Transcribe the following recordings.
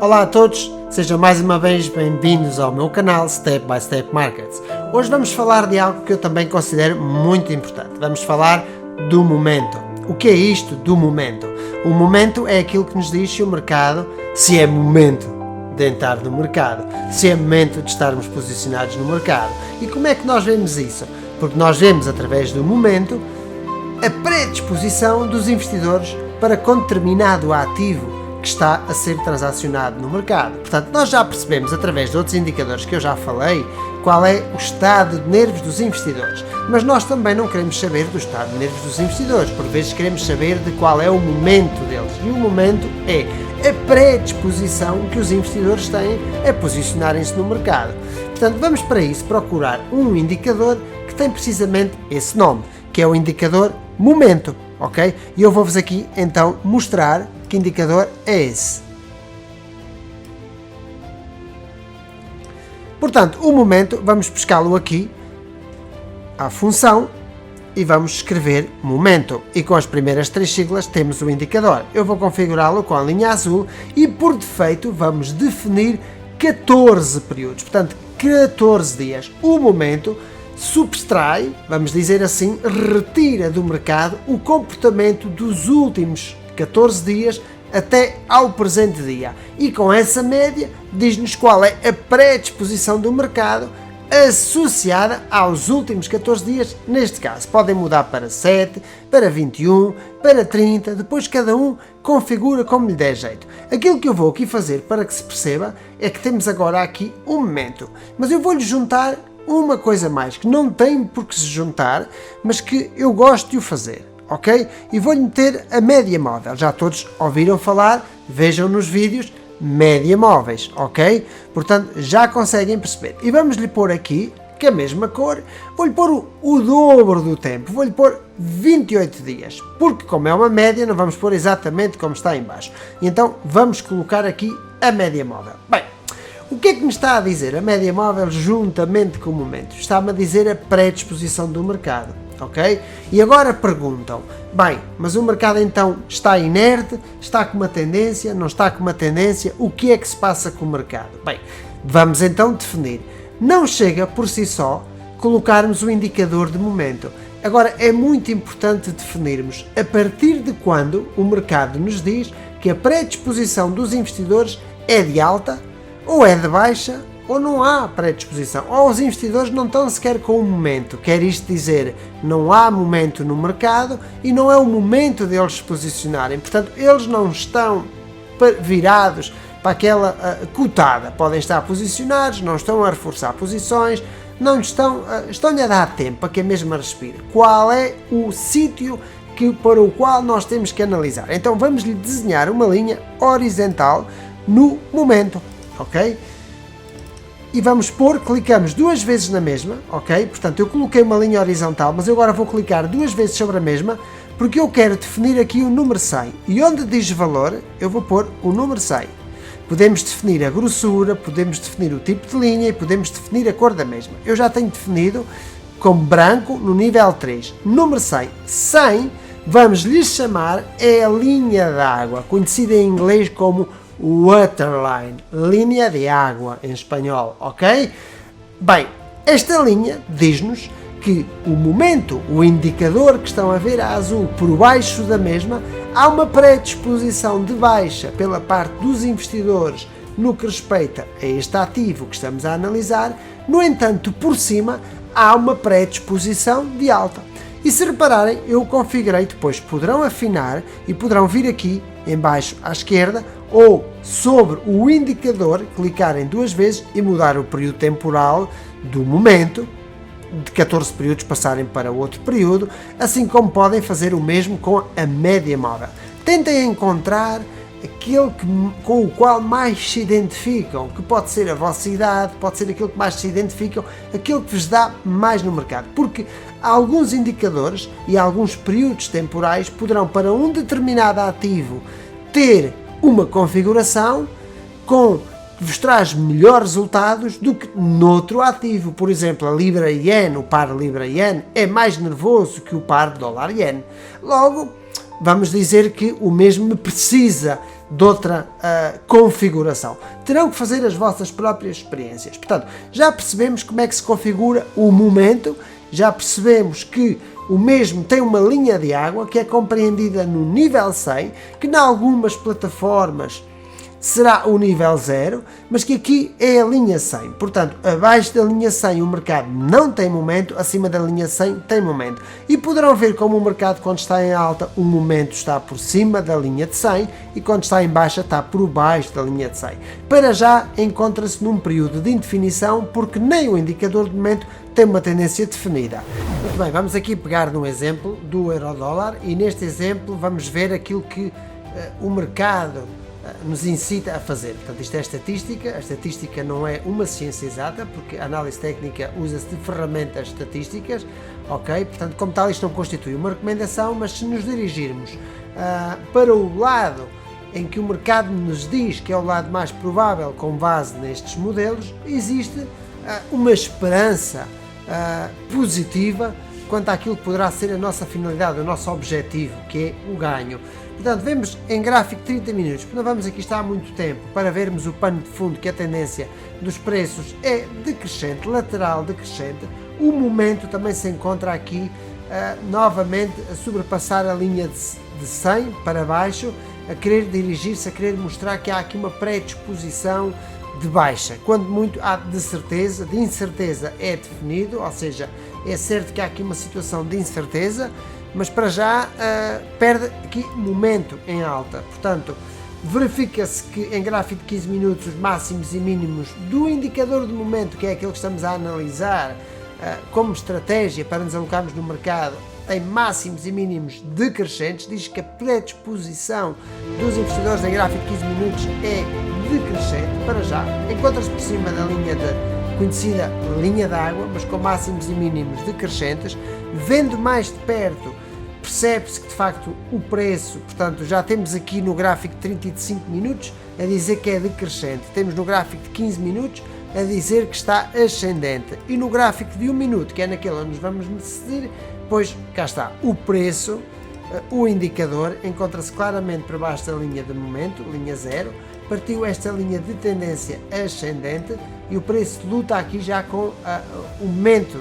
Olá a todos, sejam mais uma vez bem-vindos ao meu canal Step by Step Markets. Hoje vamos falar de algo que eu também considero muito importante. Vamos falar do momento. O que é isto do momento? O momento é aquilo que nos diz se o mercado, se é momento de entrar no mercado, se é momento de estarmos posicionados no mercado. E como é que nós vemos isso? Porque nós vemos através do momento a predisposição dos investidores para com determinado ativo que está a ser transacionado no mercado. Portanto, nós já percebemos através de outros indicadores que eu já falei qual é o estado de nervos dos investidores, mas nós também não queremos saber do estado de nervos dos investidores, por vezes queremos saber de qual é o momento deles, e o momento é a predisposição que os investidores têm a posicionarem-se no mercado. Portanto, vamos para isso procurar um indicador que tem precisamente esse nome, que é o indicador momento, ok? E eu vou-vos aqui então mostrar que indicador é esse. Portanto, o momento, vamos pescá-lo aqui à função e vamos escrever momento. E com as primeiras três siglas temos o indicador. Eu vou configurá-lo com a linha azul e por defeito vamos definir 14 períodos, portanto 14 dias. O momento subtrai, vamos dizer assim, retira do mercado o comportamento dos últimos 14 dias até ao presente dia, e com essa média diz-nos qual é a predisposição do mercado associada aos últimos 14 dias. Neste caso podem mudar para 7, para 21, para 30, depois cada um configura como lhe der jeito. Aquilo que eu vou aqui fazer para que se perceba é que temos agora aqui um momento, mas eu vou-lhe juntar uma coisa mais que não tem por que se juntar, mas que eu gosto de o fazer. Ok? E vou-lhe meter a média móvel. Já todos ouviram falar, vejam nos vídeos, média móveis, ok? Portanto, já conseguem perceber. E vamos-lhe pôr aqui, que é a mesma cor, vou-lhe pôr o dobro do tempo, vou-lhe pôr 28 dias, porque como é uma média, não vamos pôr exatamente como está em baixo. Então, vamos colocar aqui a média móvel. Bem, o que é que me está a dizer a média móvel juntamente com o momento? Está-me a dizer a predisposição do mercado. Ok? E agora perguntam, bem, mas o mercado então está inerte, está com uma tendência, não está com uma tendência, o que é que se passa com o mercado? Bem, vamos então definir. Não chega por si só colocarmos o indicador de momento. Agora é muito importante definirmos a partir de quando o mercado nos diz que a predisposição dos investidores é de alta, ou é de baixa, ou não há predisposição, ou os investidores não estão sequer com o momento. Quer isto dizer, não há momento no mercado e não é o momento deles se posicionarem. Portanto, eles não estão virados para aquela cotada. Podem estar posicionados, não estão a reforçar posições, não estão-lhe a dar tempo para que a mesma respire. Qual é o sítio para o qual nós temos que analisar? Então vamos-lhe desenhar uma linha horizontal no momento, ok? E vamos pôr, clicamos duas vezes na mesma, ok? Portanto, eu coloquei uma linha horizontal, mas eu agora vou clicar duas vezes sobre a mesma, porque eu quero definir aqui o número 100. E onde diz valor, eu vou pôr o número 100. Podemos definir a grossura, podemos definir o tipo de linha e podemos definir a cor da mesma. Eu já tenho definido como branco no nível 3. Número 100. 100, vamos lhe chamar, é a linha d'água, conhecida em inglês como waterline, linha de água em espanhol, ok? Bem, esta linha diz-nos que o momento, o indicador que estão a ver a azul por baixo da mesma, há uma predisposição de baixa pela parte dos investidores no que respeita a este ativo que estamos a analisar. No entanto, por cima há uma predisposição de alta. E se repararem, eu configurei, depois poderão afinar e poderão vir aqui em baixo à esquerda ou sobre o indicador, clicarem duas vezes e mudar o período temporal do momento, de 14 períodos passarem para outro período, assim como podem fazer o mesmo com a média móvel. Tentem encontrar aquele com o qual mais se identificam, que pode ser a vossa idade, pode ser aquilo que mais se identificam, aquilo que vos dá mais no mercado, porque alguns indicadores e alguns períodos temporais poderão para um determinado ativo ter uma configuração que vos traz melhores resultados do que noutro ativo. Por exemplo, a Libra-Yen, o par Libra-Yen é mais nervoso que o par dólar-Yen. Logo, vamos dizer que o mesmo precisa de outra configuração. Terão que fazer as vossas próprias experiências. Portanto, já percebemos como é que se configura o momento, já percebemos que o mesmo tem uma linha de água que é compreendida no nível 100, que em algumas plataformas será o nível 0, mas que aqui é a linha 100. Portanto, abaixo da linha 100 o mercado não tem momento, acima da linha 100 tem momento. E poderão ver como o mercado, quando está em alta, o momento está por cima da linha de 100 e quando está em baixa está por baixo da linha de 100. Para já encontra-se num período de indefinição, porque nem o indicador de momento tem uma tendência definida. Muito bem, vamos aqui pegar no exemplo do euro-dólar e neste exemplo vamos ver aquilo que o mercado nos incita a fazer. Portanto, isto é estatística. A estatística não é uma ciência exata, porque a análise técnica usa-se de ferramentas estatísticas, ok? Portanto, como tal, isto não constitui uma recomendação, mas se nos dirigirmos para o lado em que o mercado nos diz que é o lado mais provável com base nestes modelos, existe uma esperança positiva quanto àquilo que poderá ser a nossa finalidade, o nosso objetivo, que é o ganho. Portanto, vemos em gráfico 30 minutos, porque não vamos aqui estar há muito tempo para vermos o pano de fundo, que a tendência dos preços é decrescente, lateral decrescente. O momento também se encontra aqui novamente a sobrepassar a linha de 100 para baixo, a querer dirigir-se, a querer mostrar que há aqui uma predisposição de baixa. Quando muito há de certeza, de incerteza é definido, ou seja, é certo que há aqui uma situação de incerteza, mas para já perde aqui momento em alta. Portanto, verifica-se que em gráfico de 15 minutos os máximos e mínimos do indicador de momento, que é aquilo que estamos a analisar como estratégia para nos alocarmos no mercado, tem máximos e mínimos decrescentes. Diz que a predisposição dos investidores em gráfico de 15 minutos é decrescente para já. Encontra-se por cima da linha conhecida linha d'água, mas com máximos e mínimos decrescentes. Vendo mais de perto, percebe-se que de facto o preço, portanto, já temos aqui no gráfico de 35 minutos a dizer que é decrescente, temos no gráfico de 15 minutos a dizer que está ascendente, e no gráfico de 1 minuto, que é naquele onde nos vamos decidir, pois cá está o preço, o indicador encontra-se claramente por baixo da linha de momento, linha 0, partiu esta linha de tendência ascendente e o preço luta aqui já com o momento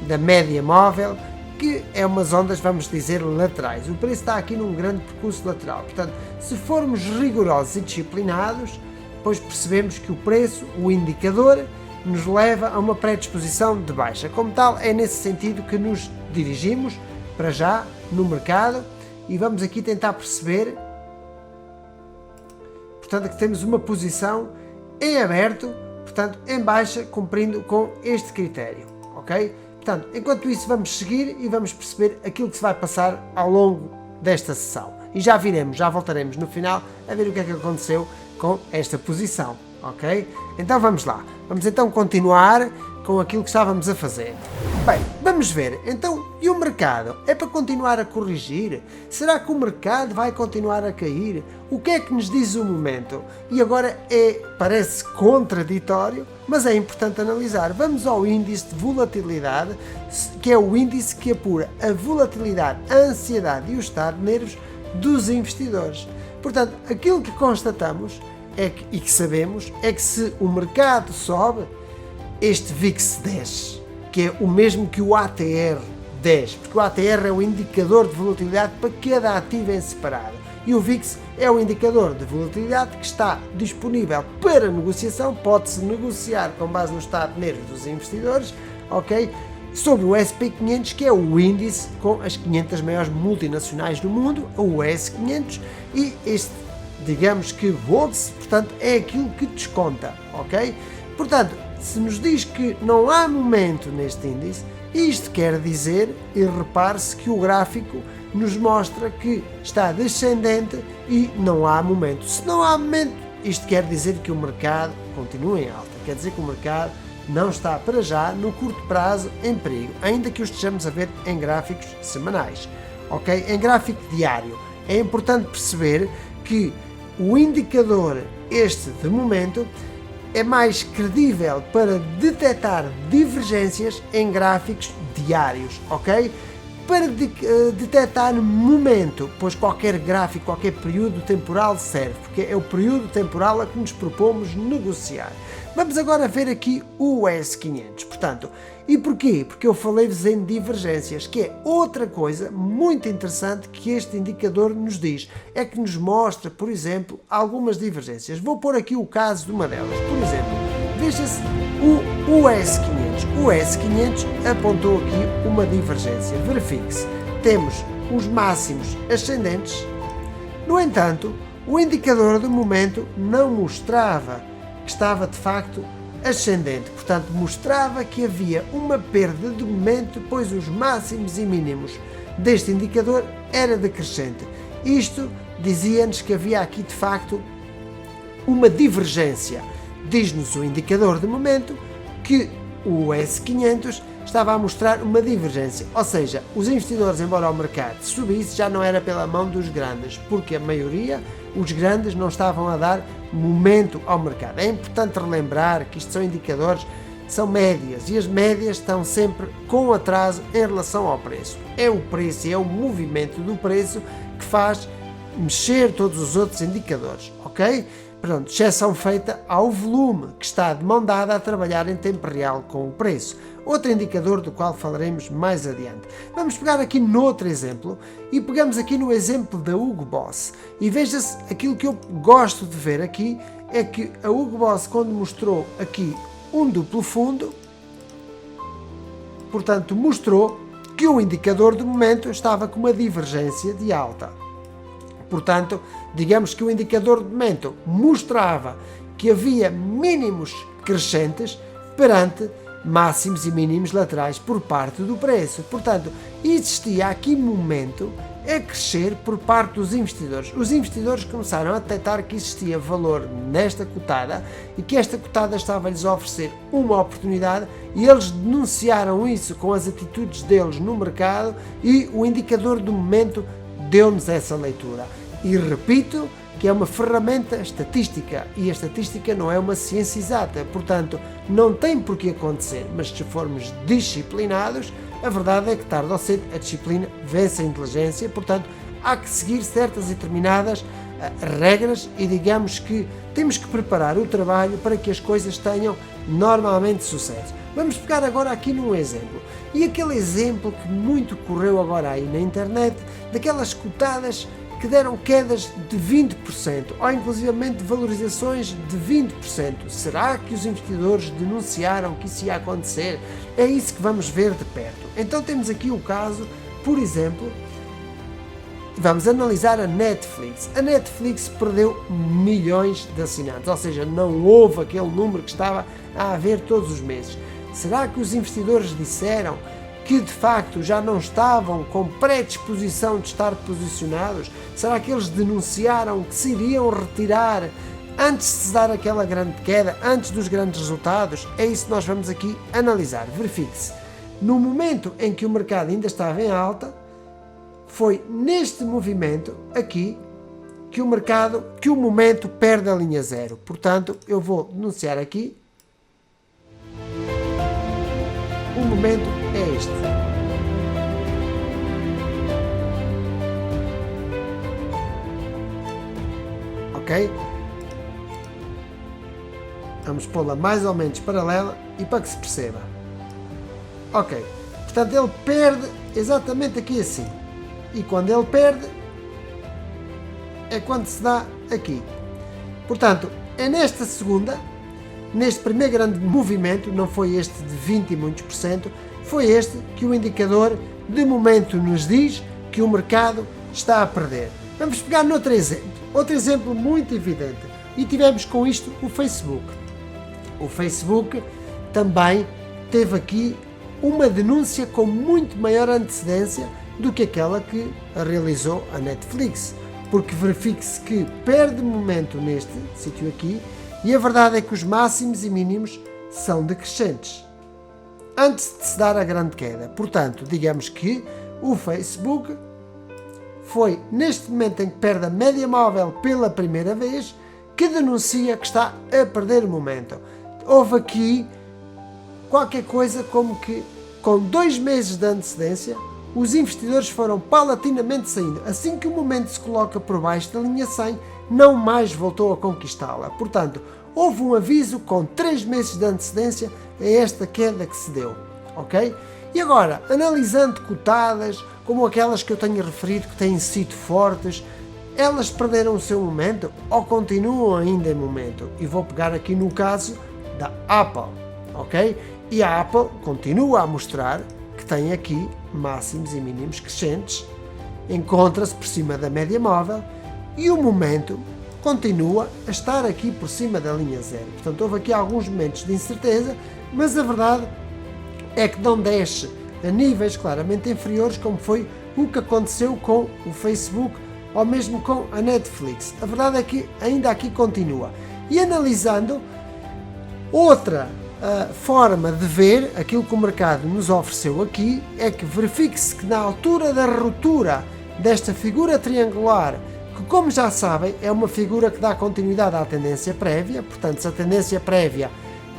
da média móvel, que é umas ondas, vamos dizer, laterais. O preço está aqui num grande percurso lateral. Portanto, se formos rigorosos e disciplinados, pois percebemos que o preço, o indicador, nos leva a uma predisposição de baixa. Como tal, é nesse sentido que nos dirigimos para já no mercado e vamos aqui tentar perceber, portanto, que temos uma posição em aberto, portanto, em baixa, cumprindo com este critério, ok? Portanto, enquanto isso vamos seguir e vamos perceber aquilo que se vai passar ao longo desta sessão. E já viremos, já voltaremos no final a ver o que é que aconteceu com esta posição, ok? Então vamos lá, vamos então continuar com aquilo que estávamos a fazer. Bem, vamos ver, então, e o mercado? É para continuar a corrigir? Será que o mercado vai continuar a cair? O que é que nos diz o momento? E agora parece contraditório, mas é importante analisar. Vamos ao índice de volatilidade, que é o índice que apura a volatilidade, a ansiedade e o estado de nervos dos investidores. Portanto, aquilo que constatamos e que sabemos é que se o mercado sobe, este VIX desce, que é o mesmo que o ATR 10, porque o ATR é o indicador de volatilidade para cada ativo em separado e o VIX é o indicador de volatilidade que está disponível para negociação, pode-se negociar com base no estado de nervos dos investidores, ok? Sobre o S&P 500, que é o índice com as 500 maiores multinacionais do mundo, o S500, e este, digamos que VOX, portanto, é aquilo que desconta, ok? Portanto, se nos diz que não há momento neste índice, isto quer dizer, e repare-se que o gráfico nos mostra que está descendente e não há momento. Se não há momento, isto quer dizer que o mercado continua em alta, quer dizer que o mercado não está para já, no curto prazo, em perigo, ainda que o estejamos a ver em gráficos semanais, ok? Em gráfico diário, é importante perceber que o indicador, este de momento, é mais credível para detectar divergências em gráficos diários, ok? para detectar momento, pois qualquer gráfico, qualquer período temporal serve, porque é o período temporal a que nos propomos negociar. Vamos agora ver aqui o S500, portanto, e porquê? Porque eu falei-vos em divergências, que é outra coisa muito interessante que este indicador nos diz, é que nos mostra, por exemplo, algumas divergências. Vou pôr aqui o caso de uma delas, por exemplo, veja-se o S500. O S500 apontou aqui uma divergência, verifique-se, temos os máximos ascendentes, no entanto, o indicador de momento não mostrava que estava de facto ascendente, portanto mostrava que havia uma perda de momento, pois os máximos e mínimos deste indicador era decrescente. Isto dizia-nos que havia aqui de facto uma divergência. Diz-nos o indicador de momento que o S500 estava a mostrar uma divergência, ou seja, os investidores, embora o mercado subisse, já não era pela mão dos grandes, porque a maioria, os grandes, não estavam a dar momento ao mercado. É importante relembrar que isto são indicadores, são médias, e as médias estão sempre com atraso em relação ao preço. É o preço, é o movimento do preço que faz mexer todos os outros indicadores, ok? Pronto, exceção feita ao volume, que está de mão dada a trabalhar em tempo real com o preço. Outro indicador do qual falaremos mais adiante. Vamos pegar aqui noutro exemplo e pegamos aqui no exemplo da Hugo Boss. E veja-se, aquilo que eu gosto de ver aqui é que a Hugo Boss, quando mostrou aqui um duplo fundo, portanto mostrou que o indicador de momento estava com uma divergência de alta. Portanto, digamos que o indicador de momento mostrava que havia mínimos crescentes perante máximos e mínimos laterais por parte do preço. Portanto, existia aqui momento a crescer por parte dos investidores. Os investidores começaram a detectar que existia valor nesta cotada e que esta cotada estava-lhes a oferecer uma oportunidade, e eles denunciaram isso com as atitudes deles no mercado, e o indicador do momento deu-nos essa leitura. E repito que é uma ferramenta estatística, e a estatística não é uma ciência exata, portanto não tem por que acontecer, mas se formos disciplinados, a verdade é que tarde ou cedo a disciplina vence a inteligência, portanto há que seguir certas e determinadas regras, e digamos que temos que preparar o trabalho para que as coisas tenham normalmente sucesso. Vamos pegar agora aqui num exemplo, e aquele exemplo que muito correu agora aí na internet, daquelas cotadas que deram quedas de 20%, ou inclusivamente valorizações de 20%. Será que os investidores denunciaram que isso ia acontecer? É isso que vamos ver de perto. Então temos aqui o caso, por exemplo, vamos analisar a Netflix. A Netflix perdeu milhões de assinantes, ou seja, não houve aquele número que estava a haver todos os meses. Será que os investidores disseram que de facto já não estavam com predisposição de estar posicionados? Será que eles denunciaram que se iriam retirar antes de se dar aquela grande queda, antes dos grandes resultados? É isso que nós vamos aqui analisar. Verifique-se. No momento em que o mercado ainda estava em alta, foi neste movimento aqui que o momento perde a linha zero. Portanto, eu vou denunciar aqui. O momento é este. Ok? Vamos pô-la mais ou menos paralela e para que se perceba. Ok. Portanto, ele perde exatamente aqui assim. E quando ele perde, é quando se dá aqui. Portanto, é nesta segunda, neste primeiro grande movimento, não foi este de 20 e muitos por cento, foi este que o indicador de momento nos diz que o mercado está a perder. Vamos pegar noutro exemplo, outro exemplo muito evidente, e tivemos com isto o Facebook. O Facebook também teve aqui uma denúncia com muito maior antecedência do que aquela que realizou a Netflix, porque verifique-se que perde momento neste sítio aqui, e a verdade é que os máximos e mínimos são decrescentes antes de se dar a grande queda. Portanto, digamos que o Facebook foi neste momento em que perde a média móvel pela primeira vez que denuncia que está a perder momento. Houve aqui qualquer coisa como que com 2 meses de antecedência os investidores foram paulatinamente saindo. Assim que o momento se coloca por baixo da linha 100, não mais voltou a conquistá-la. Portanto, houve um aviso com 3 meses de antecedência a esta queda que se deu, ok? E agora, analisando cotadas, como aquelas que eu tenho referido que têm sido fortes, elas perderam o seu momento ou continuam ainda em momento? E vou pegar aqui no caso da Apple, ok? E a Apple continua a mostrar que tem aqui máximos e mínimos crescentes, encontra-se por cima da média móvel e o momento continua a estar aqui por cima da linha zero. Portanto, houve aqui alguns momentos de incerteza, mas a verdade é que não desce a níveis claramente inferiores, como foi o que aconteceu com o Facebook ou mesmo com a Netflix. A verdade é que ainda aqui continua. E analisando outra forma de ver aquilo que o mercado nos ofereceu aqui, é que verifique-se que na altura da ruptura desta figura triangular, que como já sabem é uma figura que dá continuidade à tendência prévia, portanto se a tendência prévia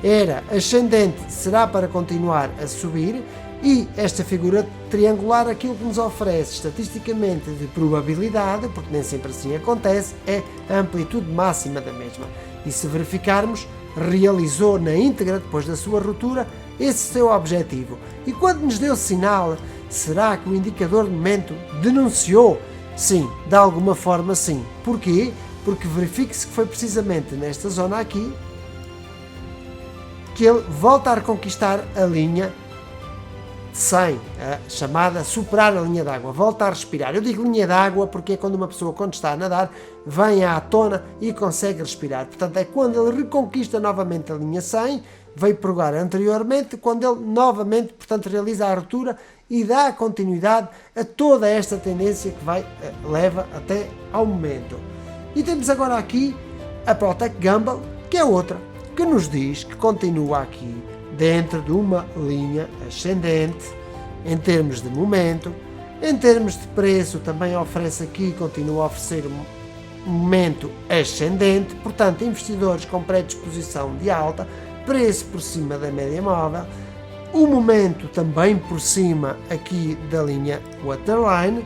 era ascendente, será para continuar a subir, e esta figura triangular aquilo que nos oferece estatisticamente de probabilidade, porque nem sempre assim acontece, é a amplitude máxima da mesma. E se verificarmos, realizou na íntegra, depois da sua ruptura, esse seu objetivo. E quando nos deu sinal, será que o indicador de momento denunciou? Sim, de alguma forma sim. Porquê? Porque verifique-se que foi precisamente nesta zona aqui que ele volta a reconquistar a linha 100, a chamada superar a linha d'água, volta a respirar. Eu digo linha d'água porque é quando uma pessoa, quando está a nadar, vem à tona e consegue respirar. Portanto, é quando ele reconquista novamente a linha 100, veio provar anteriormente, quando ele novamente, portanto, realiza a ruptura e dá continuidade a toda esta tendência que leva até ao momento. E temos agora aqui a Procter & Gamble, que é outra, que nos diz que continua aqui dentro de uma linha ascendente, em termos de momento, em termos de preço também oferece aqui, continua a oferecer um momento ascendente, portanto investidores com predisposição de alta, preço por cima da média móvel, o momento também por cima aqui da linha waterline,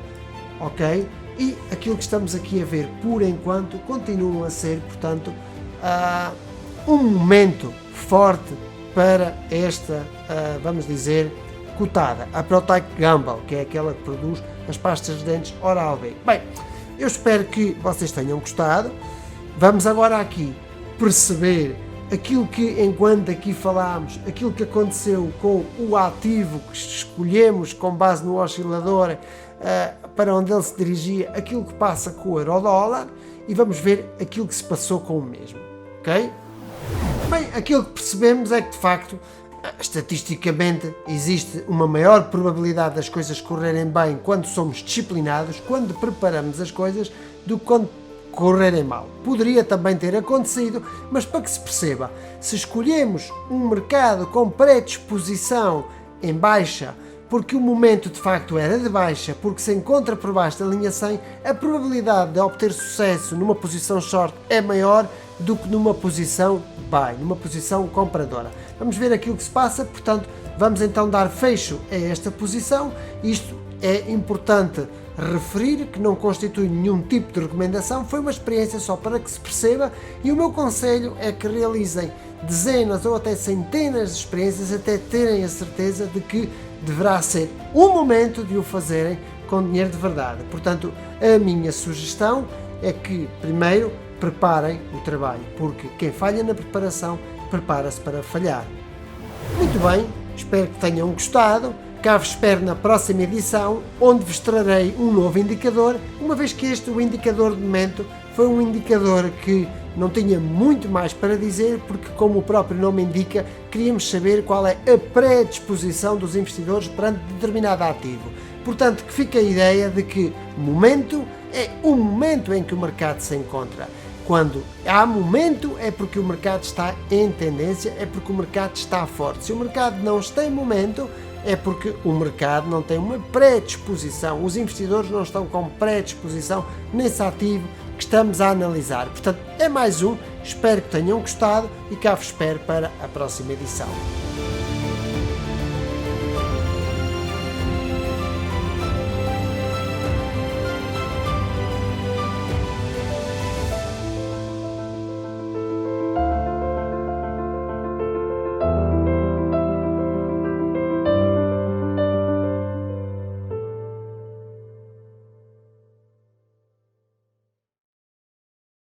ok? E aquilo que estamos aqui a ver por enquanto continua a ser, portanto, um momento forte para esta, vamos dizer, cotada, a Procter & Gamble, que é aquela que produz as pastas de dentes Oral-B. Bem, eu espero que vocês tenham gostado. Vamos agora aqui perceber aquilo que, enquanto aqui falámos, aquilo que aconteceu com o ativo que escolhemos com base no oscilador, para onde ele se dirigia, aquilo que passa com o euro-dólar, e vamos ver aquilo que se passou com o mesmo, ok? Bem, aquilo que percebemos é que, de facto, estatisticamente existe uma maior probabilidade das coisas correrem bem quando somos disciplinados, quando preparamos as coisas, do que quando correrem mal. Poderia também ter acontecido, mas para que se perceba, se escolhemos um mercado com predisposição em baixa, porque o momento de facto era de baixa, porque se encontra por baixo da linha 100, a probabilidade de obter sucesso numa posição short é maior do que numa posição buy, numa posição compradora. Vamos ver aquilo que se passa, portanto, vamos então dar fecho a esta posição. Isto é importante referir, que não constitui nenhum tipo de recomendação, foi uma experiência só para que se perceba, e o meu conselho é que realizem dezenas ou até centenas de experiências até terem a certeza de que deverá ser o momento de o fazerem com dinheiro de verdade. Portanto, a minha sugestão é que, primeiro, preparem o trabalho, porque quem falha na preparação, prepara-se para falhar. Muito bem, espero que tenham gostado. Cá vos espero na próxima edição, onde vos trarei um novo indicador, uma vez que este, o indicador de momento, foi um indicador que não tinha muito mais para dizer, porque, como o próprio nome indica, queríamos saber qual é a predisposição dos investidores perante determinado ativo. Portanto, que fique a ideia de que momento é o momento em que o mercado se encontra. Quando há momento é porque o mercado está em tendência, é porque o mercado está forte. Se o mercado não está em momento, é porque o mercado não tem uma predisposição. Os investidores não estão com predisposição nesse ativo que estamos a analisar. Portanto, é mais um. Espero que tenham gostado e cá vos espero para a próxima edição.